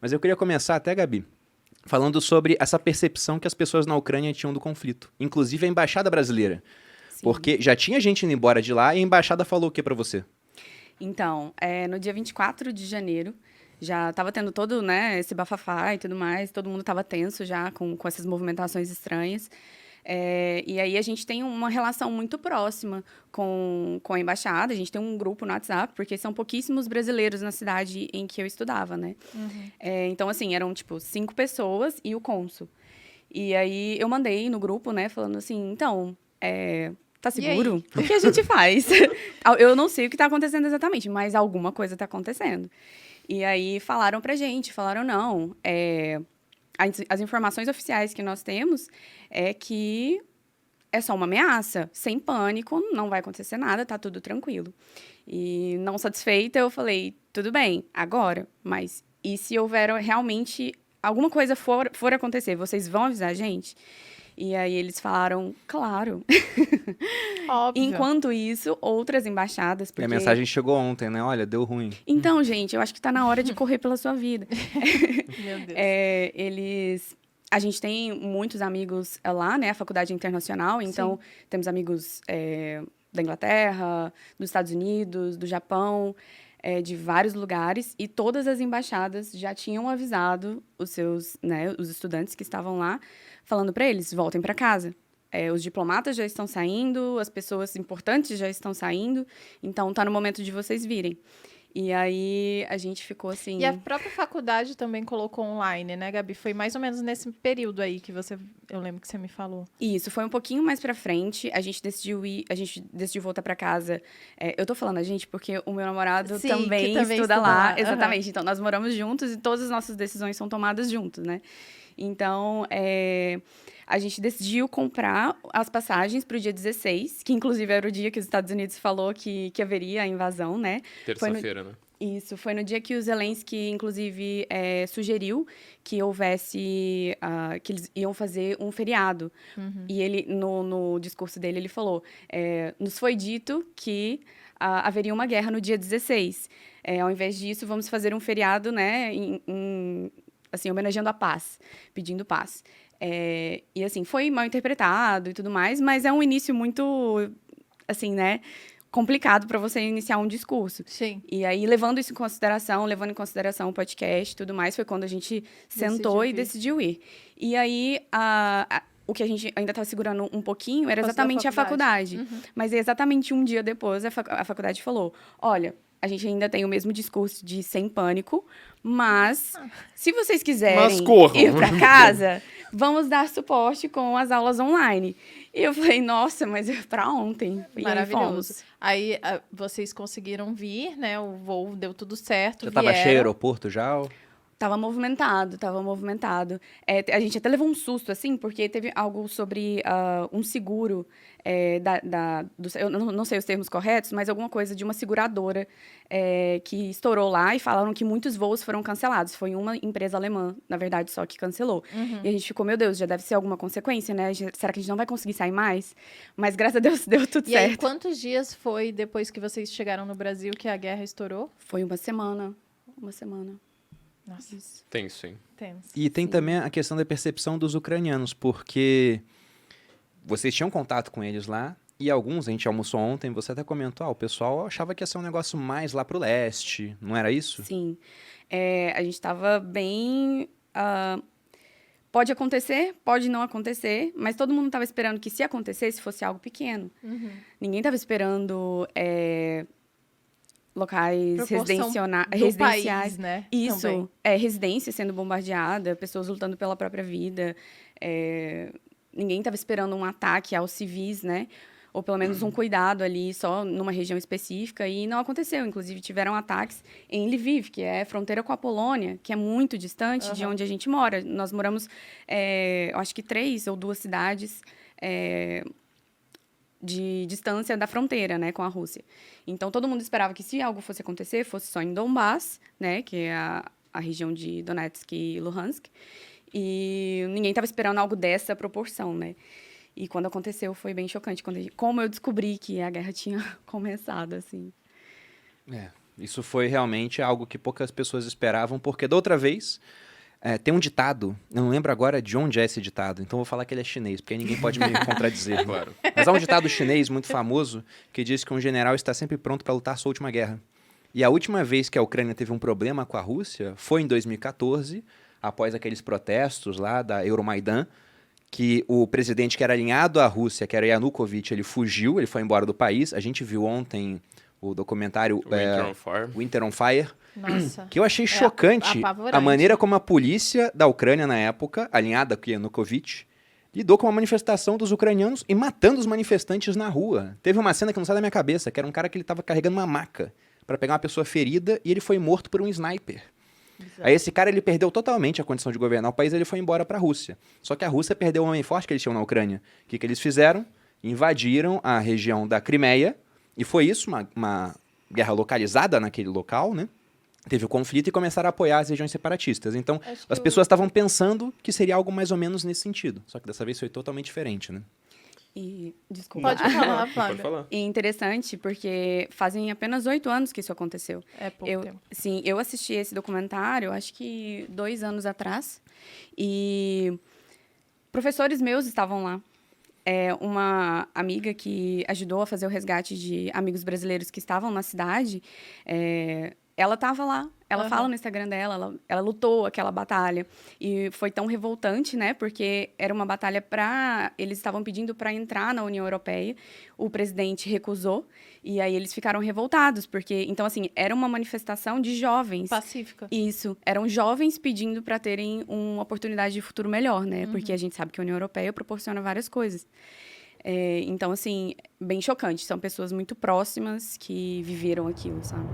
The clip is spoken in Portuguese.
Mas eu queria começar até, Gabi, falando sobre essa percepção que as pessoas na Ucrânia tinham do conflito. Inclusive a embaixada brasileira. Sim. Porque já tinha gente indo embora de lá e a embaixada falou o que pra você? Então, no dia 24 de janeiro, já estava tendo todo, né, esse bafafá e tudo mais, todo mundo estava tenso já com essas movimentações estranhas. E aí a gente tem uma relação muito próxima com a embaixada, a gente tem um grupo no WhatsApp, porque são pouquíssimos brasileiros na cidade em que eu estudava, né? Então, assim, eram, tipo, 5 pessoas e o cônsul. E aí eu mandei no grupo, né, falando assim, então, tá E aí? seguro? O que a gente faz? Eu não sei o que tá acontecendo exatamente, mas alguma coisa tá acontecendo. E aí falaram pra gente, falaram, não, as informações oficiais que nós temos é que é só uma ameaça, sem pânico, não vai acontecer nada, tá tudo tranquilo. E não satisfeita, eu falei, tudo bem, agora, mas e se houver realmente alguma coisa for acontecer, vocês vão avisar a gente? E aí eles falaram, claro. Óbvio. Enquanto isso, outras embaixadas, E porque... a mensagem chegou ontem, né? Olha, deu ruim. Então, gente, eu acho que tá na hora de correr pela sua vida. Meu Deus. A gente tem muitos amigos lá, né? A faculdade internacional, então temos amigos da Inglaterra, dos Estados Unidos, do Japão, de vários lugares, e todas as embaixadas já tinham avisado os seus, né, os estudantes que estavam lá, falando para eles, voltem para casa. Os diplomatas já estão saindo, as pessoas importantes já estão saindo, então tá no momento de vocês virem. E aí a gente ficou assim... E a própria faculdade também colocou online, né, Gabi? Foi mais ou menos nesse período aí que eu lembro que você me falou. Isso, foi um pouquinho mais pra frente. A gente decidiu voltar pra casa. Eu tô falando a gente porque o meu namorado Sim, também que também estuda lá. Aham. Exatamente. Então, nós moramos juntos e todas as nossas decisões são tomadas juntos, né? Então, a gente decidiu comprar as passagens pro dia 16, que inclusive era o dia que os Estados Unidos falou que haveria a invasão, né? Terça-feira, né? Isso, foi no dia que o Zelensky, inclusive, sugeriu que houvesse, que eles iam fazer um feriado. E ele, no discurso dele, ele falou, nos foi dito que haveria uma guerra no dia 16. Ao invés disso, vamos fazer um feriado, né, assim, homenageando a paz, pedindo paz. E, assim, foi mal interpretado e tudo mais, mas é um início muito, assim, né, complicado para você iniciar um discurso. Sim. E aí, levando isso em consideração, levando em consideração o podcast e tudo mais, foi quando a gente sentou e decidiu ir. E aí, o que a gente ainda estava segurando um pouquinho era exatamente a faculdade. Mas exatamente um dia depois, a faculdade falou, olha, a gente ainda tem o mesmo discurso de sem pânico, mas se vocês quiserem ir para casa, vamos dar suporte com as aulas online. E eu falei, nossa, mas para ontem. Maravilhoso. Aí vocês conseguiram vir, né? O voo deu tudo certo. Já estava cheio o aeroporto já? Tava movimentado. A gente até levou um susto, assim, porque teve algo sobre um seguro, eu não sei os termos corretos, mas alguma coisa de uma seguradora que estourou lá e falaram que muitos voos foram cancelados. Foi uma empresa alemã, na verdade, só que cancelou. E a gente ficou, meu Deus, já deve ser alguma consequência, né? Será que a gente não vai conseguir sair mais? Mas, graças a Deus, deu tudo certo. E aí, quantos dias foi depois que vocês chegaram no Brasil que a guerra estourou? Foi uma semana. Nossa. Tenso, hein? Tenso. E tem também a questão da percepção dos ucranianos, porque vocês tinham contato com eles lá, e alguns, a gente almoçou ontem, você até comentou, o pessoal achava que ia ser um negócio mais lá pro leste, não era isso? Sim. A gente estava bem... pode acontecer, pode não acontecer, mas todo mundo estava esperando que, se acontecesse, fosse algo pequeno. Ninguém estava esperando... locais residenciais, país, né? Isso, residência sendo bombardeada, pessoas lutando pela própria vida. Ninguém estava esperando um ataque aos civis, né? Ou pelo menos um cuidado ali, só numa região específica, e não aconteceu. Inclusive, tiveram ataques em Lviv, que é fronteira com a Polônia, que é muito distante de onde a gente mora. Nós moramos, eu acho que 3 ou 2 cidades de distância da fronteira, né, com a Rússia. Então, todo mundo esperava que, se algo fosse acontecer, fosse só em Donbass, né, que é a região de Donetsk e Luhansk, e ninguém estava esperando algo dessa proporção, né. E quando aconteceu, foi bem chocante, como eu descobri que a guerra tinha começado, assim. Isso foi realmente algo que poucas pessoas esperavam, porque da outra vez tem um ditado, eu não lembro agora de onde é esse ditado, então vou falar que ele é chinês, porque aí ninguém pode me contradizer. Claro. Mas há um ditado chinês muito famoso que diz que um general está sempre pronto para lutar sua última guerra. E a última vez que a Ucrânia teve um problema com a Rússia foi em 2014, após aqueles protestos lá da Euromaidan, que o presidente que era alinhado à Rússia, que era Yanukovych, ele fugiu, ele foi embora do país. A gente viu ontem o documentário Winter on Fire. Winter on Fire, Nossa. que eu achei chocante apavorante. a maneira como a polícia da Ucrânia na época, alinhada com Yanukovych, lidou com a manifestação dos ucranianos e matando os manifestantes na rua. Teve uma cena que não sai da minha cabeça, que era um cara que ele estava carregando uma maca para pegar uma pessoa ferida e ele foi morto por um sniper. Aí esse cara, ele perdeu totalmente a condição de governar o país, ele foi embora para a Rússia. Só que a Rússia perdeu o homem forte que eles tinham na Ucrânia. O que eles fizeram? Invadiram a região da Crimeia, e foi isso, uma guerra localizada naquele local, né? Teve o conflito e começaram a apoiar as regiões separatistas. Então, as pessoas estavam pensando que seria algo mais ou menos nesse sentido. Só que dessa vez foi totalmente diferente, né? E, desculpa. Pode falar, Pode Flávia. falar. E interessante, porque fazem apenas 8 anos que isso aconteceu. É pouco tempo. Sim, eu assisti esse documentário, acho que 2 anos atrás, e professores meus estavam lá. Uma amiga que ajudou a fazer o resgate de amigos brasileiros que estavam na cidade, ela estava lá. Ela fala no Instagram dela, ela lutou aquela batalha. E foi tão revoltante, né? Porque era uma batalha eles estavam pedindo para entrar na União Europeia. O presidente recusou. E aí eles ficaram revoltados. Porque, então, assim, era uma manifestação de jovens. Pacífica. Isso. Eram jovens pedindo para terem uma oportunidade de futuro melhor, né? Porque a gente sabe que a União Europeia proporciona várias coisas. Então, assim, bem chocante. São pessoas muito próximas que viveram aquilo, sabe?